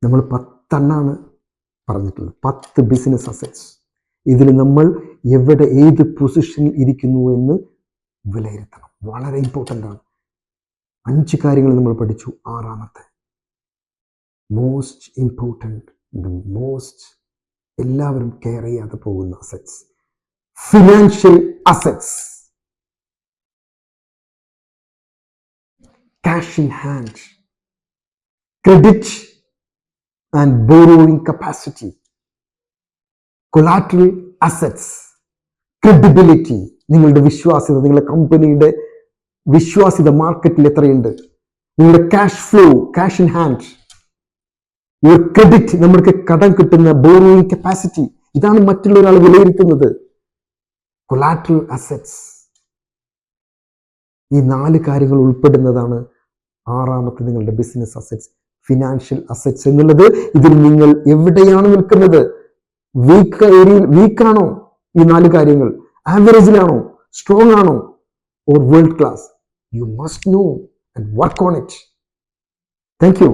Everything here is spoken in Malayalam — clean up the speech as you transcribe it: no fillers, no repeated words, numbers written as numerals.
നമ്മൾ 10 പറഞ്ഞിട്ടുള്ളത്, 10 ബിസിനസ് അസറ്റ്സ്. ഇതിൽ നമ്മൾ എവിടെ ഏത് പൊസിഷനിൽ ഇരിക്കുന്നു എന്ന് വിലയിരുത്തണം. വളരെ ഇമ്പോർട്ടൻ്റ് ആണ്. 5 കാര്യങ്ങൾ നമ്മൾ പഠിച്ചു. 6ാമത്തെ മോസ്റ്റ് ഇമ്പോർട്ടൻ്റ്, എല്ലാവരും കെയർ ചെയ്യാതെ പോകുന്ന assets, financial assets. Cash in hand, credit and borrowing capacity, collateral assets, credibility. നിങ്ങളുടെ വിശ്വാസ്യത, നിങ്ങളുടെ കമ്പനിയുടെ വിശ്വാസ്യത മാർക്കറ്റിൽ എത്രയുണ്ട്, നിങ്ങളുടെ cash flow, cash in hand, your credit, നമ്മൾക്ക് കടം കിട്ടുന്ന ബോറോയിങ് കപ്പാസിറ്റി. ഇതാണ് മറ്റുള്ള ഒരാൾ വിലയിരുത്തുന്നത്. Collateral assets. ഈ 4 കാര്യങ്ങൾ ഉൾപ്പെടുന്നതാണ് 6ാമത്തെ നിങ്ങളുടെ ബിസിനസ് അസറ്റ്സ്, ഫിനാൻഷ്യൽ അസറ്റ്സ് എന്നുള്ളത്. ഇതിൽ നിങ്ങൾ എവിടെയാണ് നിൽക്കുന്നത്? വീക്കാണോ ഈ 4 കാര്യങ്ങൾ? ആവറേജിലാണോ? സ്ട്രോങ് ആണോ? Or world class? You must know and work on it. Thank you.